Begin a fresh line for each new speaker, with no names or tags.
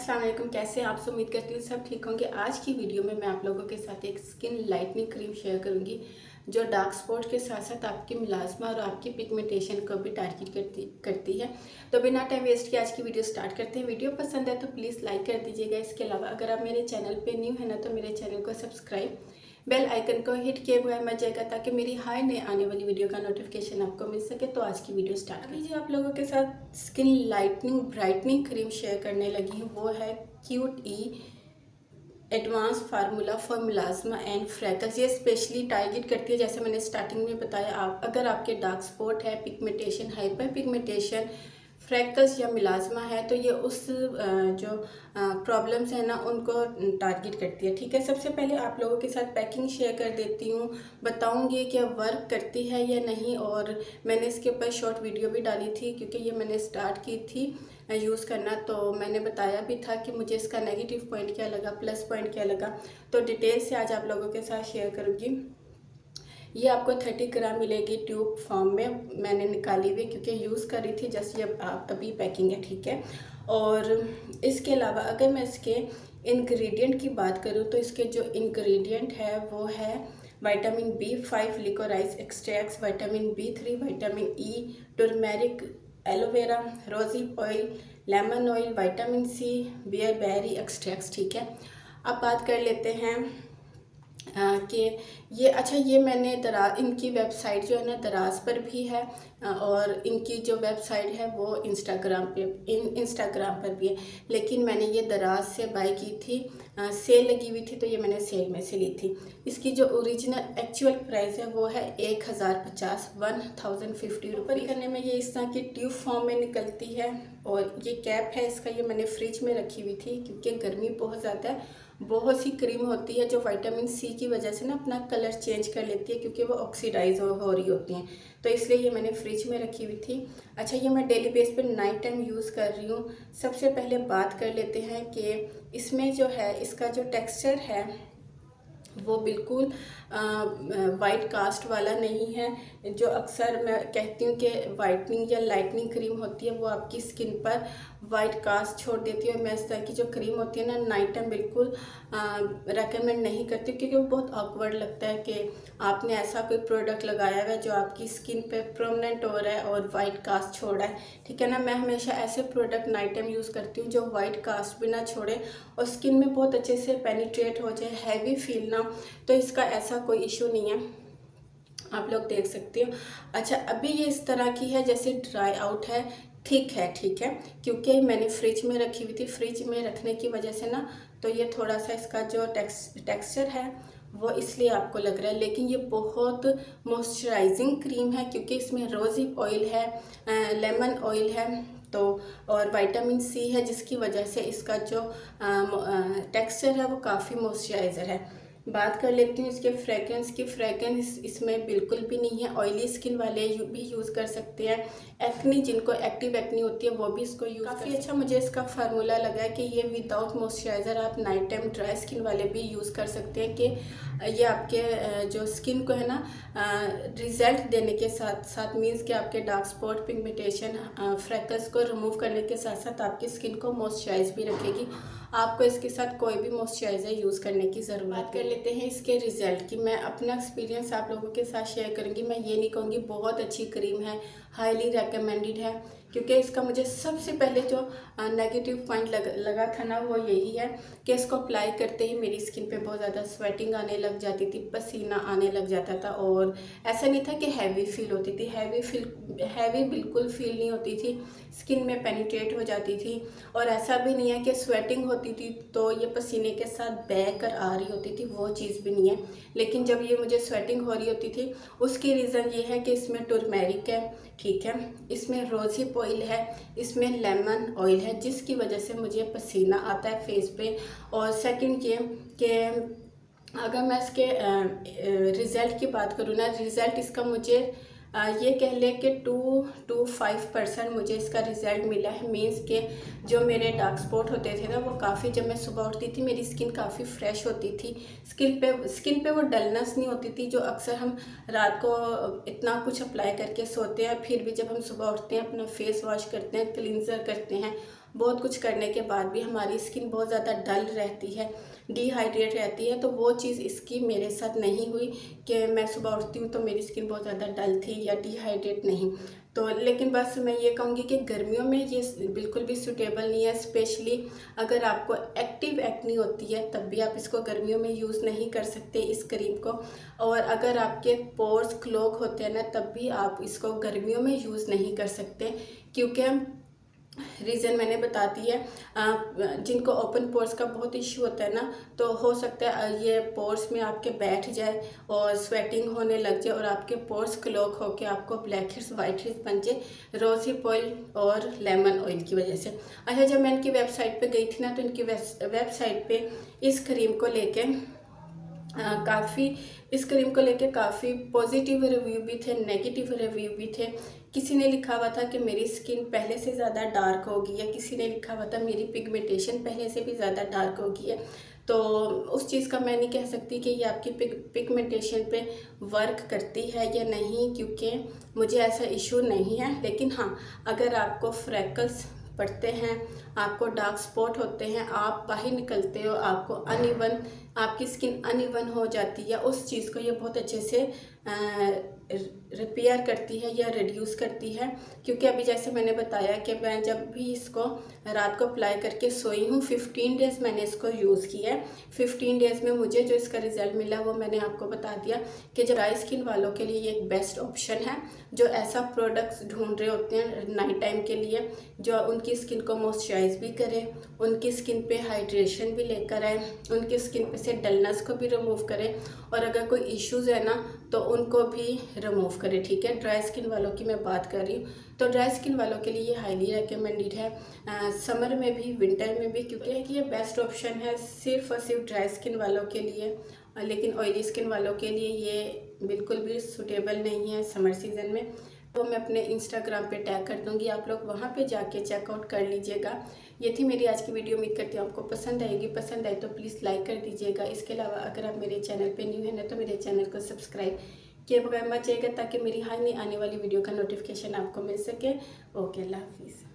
अस्सलाम वालेकुम। कैसे आप सब? उम्मीद करती हूँ सब ठीक होंगे। आज की वीडियो में मैं आप लोगों के साथ एक स्किन लाइटनिंग क्रीम शेयर करूंगी जो डार्क स्पॉट के साथ साथ आपकी मिलाजमा और आपकी पिगमेंटेशन को भी टारगेट करती है। तो बिना टाइम वेस्ट किए आज की वीडियो स्टार्ट करते हैं। वीडियो पसंद है तो प्लीज़ लाइक कर दीजिएगा। इसके अलावा अगर आप मेरे चैनल पर न्यू है ना तो मेरे चैनल को सब्सक्राइब, बेल आइकन को हिट किए हुए मच जाएगा ताकि मेरी हर नए आने वाली वीडियो का नोटिफिकेशन आपको मिल सके। तो आज की वीडियो स्टार्ट कीजिए। आप लोगों के साथ skin lightening brightening cream share करने लगी हूँ, वो है cute E advance formula for melasma and freckles. ये स्पेशली टारगेट करती है, जैसे मैंने स्टार्टिंग में बताया, आप अगर आपके डार्क स्पॉट है, पिगमेंटेशन, हाइपर पिगमेंटेशन, फ्रैकल्स या मिलाजमा है तो ये उस जो प्रॉब्लम्स है ना उनको टारगेट करती है। ठीक है, सबसे पहले आप लोगों के साथ पैकिंग शेयर कर देती हूँ, बताऊँगी कि वर्क करती है या नहीं। और मैंने इसके ऊपर शॉर्ट वीडियो भी डाली थी क्योंकि ये मैंने स्टार्ट की थी यूज़ करना, तो मैंने बताया भी था कि मुझे इसका नेगेटिव पॉइंट क्या लगा, प्लस पॉइंट क्या लगा। तो डिटेल से आज आप लोगों के साथ शेयर करूँगी। ये आपको 30 ग्राम मिलेगी ट्यूब फॉर्म में, मैंने निकाली हुई क्योंकि यूज़ कर रही थी जस्ट ये अभी पैकिंग है। ठीक है, और इसके अलावा अगर मैं इसके इंग्रेडिएंट की बात करूँ तो इसके जो इंग्रेडिएंट है वो है vitamin B5 liquorice extracts, vitamin B3, vitamin E, turmeric, aloe vera, rosy oil, lemon oil, vitamin C, berry extracts. ठीक है, अब बात कर लेते हैं कि ये मैंने इनकी वेबसाइट जो है ना दराज पर भी है और इनकी जो वेबसाइट है वो इंस्टाग्राम पर भी है, लेकिन मैंने ये दराज से बाय की थी, सेल लगी हुई थी तो ये मैंने सेल में से ली थी। इसकी जो ओरिजिनल एक्चुअल प्राइस है वो है 1050 रुपये। करने में ये इस तरह की ट्यूब फॉर्म में निकलती है और ये कैप है इसका, ये मैंने फ्रिज में रखी हुई थी क्योंकि गर्मी बहुत ज़्यादा है। बहुत सी क्रीम होती है जो विटामिन C की वजह से ना अपना कलर चेंज कर लेती है क्योंकि वो ऑक्सीडाइज हो रही होती हैं, तो इसलिए ये मैंने फ्रिज में रखी हुई थी। अच्छा, ये मैं डेली बेस पे नाइट टाइम यूज़ कर रही हूँ। सबसे पहले बात कर लेते हैं कि इसमें जो है इसका जो टेक्सचर है वो बिल्कुल वाइट कास्ट वाला नहीं है। जो अक्सर मैं कहती हूँ कि वाइटनिंग या लाइटनिंग क्रीम होती है वो आपकी स्किन पर वाइट कास्ट छोड़ देती है। मैं इस तरह की जो क्रीम होती है ना नाइट टाइम बिल्कुल रेकमेंड नहीं करती क्योंकि वो बहुत ऑकवर्ड लगता है कि आपने ऐसा कोई प्रोडक्ट लगाया हुआ है जो आपकी स्किन पे परमानेंट हो रहा है और वाइट कास्ट छोड़ रहा है। ठीक है ना, मैं हमेशा ऐसे प्रोडक्ट नाइट टाइम यूज़ करती हूँ जो वाइट कास्ट भी ना छोड़े और स्किन में बहुत अच्छे से पेनिट्रेट हो जाए, हैवी फील ना। तो इसका ऐसा कोई इशू नहीं है, आप लोग देख सकते हो। अच्छा, अभी ये इस तरह की है जैसे ड्राई आउट है, थिक है। ठीक है, क्योंकि मैंने फ्रिज में रखी हुई थी, फ्रिज में रखने की वजह से ना तो ये थोड़ा सा इसका जो टेक्सचर है वो इसलिए आपको लग रहा है, लेकिन ये बहुत मॉइस्चराइजिंग क्रीम है क्योंकि इसमें रोजी ऑयल है, लेमन ऑयल है तो और विटामिन C है, जिसकी वजह से इसका जो टेक्सचर है वो काफ़ी मॉइस्चराइज़र है। बात कर लेती हूँ इसके फ्रेगरेंस की। फ्रेगरेंस इसमें बिल्कुल भी नहीं है। ऑयली स्किन वाले भी यूज़ कर सकते हैं, एक्नी जिनको एक्टिव एक्नी होती है वो भी इसको यूज़ काफ़ी अच्छा मुझे इसका फार्मूला लगा है कि ये विदाउट मॉइस्चराइज़र आप नाइट टाइम ड्राई स्किन वाले भी यूज़ कर सकते हैं कि ये आपके जो स्किन को है ना रिजल्ट देने के साथ साथ मीन्स कि आपके डार्क स्पॉट, पिगमेंटेशन, फ्रैकल्स को रिमूव करने के साथ साथ आपकी स्किन को मॉइस्चराइज भी रखेगी। आपको इसके साथ कोई भी मॉइस्चराइज़र यूज़ करने की ज़रूरत कर लेते हैं इसके रिज़ल्ट की। मैं अपना एक्सपीरियंस आप लोगों के साथ शेयर करूँगी। मैं ये नहीं कहूँगी बहुत अच्छी क्रीम है, हाईली रेकमेंडेड है, क्योंकि इसका मुझे सबसे पहले जो नेगेटिव पॉइंट लगा था ना वो यही है कि इसको अप्लाई करते ही मेरी स्किन पे बहुत ज़्यादा स्वेटिंग आने लग जाती थी, पसीना आने लग जाता था और ऐसा नहीं था कि हैवी फील होती थी, हैवी बिल्कुल फील नहीं होती थी, स्किन में पेनिट्रेट हो जाती थी। और ऐसा भी नहीं है कि स्वेटिंग होती थी तो ये पसीने के साथ बह कर आ रही होती थी, वो चीज़ भी नहीं है। लेकिन जब ये मुझे स्वेटिंग हो रही होती थी उसकी रीज़न ये है कि इसमें टर्मेरिक है, ठीक है, इसमें रोजी ऑयल है, इसमें लेमन ऑयल है, जिसकी वजह से मुझे पसीना आता है फेस पे। और सेकंड ये कि अगर मैं इसके रिज़ल्ट की बात करूँ ना, रिज़ल्ट इसका मुझे ये कह ले कि 2 to 5% मुझे इसका रिज़ल्ट मिला है। मीन्स के जो मेरे डार्क स्पॉट होते थे ना वो काफ़ी, जब मैं सुबह उठती थी मेरी स्किन काफ़ी फ्रेश होती थी, स्किन पे वो डलनेस नहीं होती थी जो अक्सर हम रात को इतना कुछ अप्लाई करके सोते हैं, फिर भी जब हम सुबह उठते हैं अपना फेस वॉश करते हैं, क्लींजर करते हैं, बहुत कुछ करने के बाद भी हमारी स्किन बहुत ज़्यादा डल रहती है, डिहाइड्रेट रहती है। तो वो चीज़ इसकी मेरे साथ नहीं हुई कि मैं सुबह उठती हूँ तो मेरी स्किन बहुत ज़्यादा डल थी या डिहाइड्रेट नहीं। तो लेकिन बस मैं ये कहूँगी कि गर्मियों में ये बिल्कुल भी सूटेबल नहीं है। स्पेशली अगर आपको एक्टिव एक्ने होती है तब भी आप इसको गर्मियों में यूज़ नहीं कर सकते इस क्रीम को। और अगर आपके पोर्स क्लॉग होते हैं ना तब भी आप इसको गर्मियों में यूज़ नहीं कर सकते, क्योंकि रीज़न मैंने बता दी है। जिनको ओपन पोर्स का बहुत इश्यू होता है ना, तो हो सकता है ये पोर्स में आपके बैठ जाए और स्वेटिंग होने लग जाए और आपके पोर्स क्लॉग होकर आपको ब्लैक हेड्स वाइट हेड्स बन जाए, रोज़हिप ऑयल और लेमन ऑयल की वजह से। अच्छा, जब मैं इनकी वेबसाइट पे गई थी ना तो इनकी वेबसाइट पे इस क्रीम को लेके इस क्रीम को लेके काफ़ी पॉजिटिव रिव्यू भी थे, नेगेटिव रिव्यू भी थे। किसी ने लिखा हुआ था कि मेरी स्किन पहले से ज़्यादा डार्क होगी, या किसी ने लिखा हुआ था मेरी पिगमेंटेशन पहले से भी ज़्यादा डार्क होगी है। तो उस चीज़ का मैं नहीं कह सकती कि ये आपकी पिगमेंटेशन पे वर्क करती है या नहीं, क्योंकि मुझे ऐसा इशू नहीं है। लेकिन हाँ, अगर आपको फ्रैकल्स पड़ते हैं, आपको डार्क स्पॉट होते हैं, आप बाहर निकलते हो, आपको अनइवन, आपकी स्किन अनइवन हो जाती है, उस चीज़ को ये बहुत अच्छे से रिपेयर करती है या रिड्यूस करती है। क्योंकि अभी जैसे मैंने बताया कि मैं जब भी इसको रात को अप्लाई करके सोई हूँ, 15 डेज़ मैंने इसको यूज़ किया है। 15 डेज़ में मुझे जो इसका रिज़ल्ट मिला वो मैंने आपको बता दिया कि जब ड्राई स्किन वालों के लिए ये एक बेस्ट ऑप्शन है, जो ऐसा प्रोडक्ट्स ढूंढ रहे होते हैं नाइट टाइम के लिए, जो उनकी स्किन को मॉइस्चराइज भी करे, उनकी स्किन पे हाइड्रेशन भी लेकर आए, उनकी स्किन पे से डलनेस को भी रिमूव करे, और अगर कोई इश्यूज़ है ना तो उनको भी रिमूव करे। ठीक है, ड्राई स्किन वालों की मैं बात कर रही हूँ। तो ड्राई स्किन वालों के लिए ये हाईली रिकमेंडेड है, समर में भी विंटर में भी, क्योंकि ये बेस्ट ऑप्शन है सिर्फ और सिर्फ ड्राई स्किन वालों के लिए। लेकिन ऑयली स्किन वालों के लिए ये बिल्कुल भी सूटेबल नहीं है समर सीज़न में। तो मैं अपने इंस्टाग्राम पे टैग कर दूँगी, आप लोग वहाँ पे जाके चेकआउट कर लीजिएगा। ये थी मेरी आज की वीडियो, उम्मीद करती हूँ आपको पसंद आएगी। पसंद आए तो प्लीज़ लाइक कर दीजिएगा। इसके अलावा अगर आप मेरे चैनल पे न्यू हैं ना तो मेरे चैनल को सब्सक्राइब किए बगैर मत जाइएगा, ताकि मेरी हर नई आने वाली वीडियो का नोटिफिकेशन आपको मिल सके। ओके, अल्लाह हाफिज़।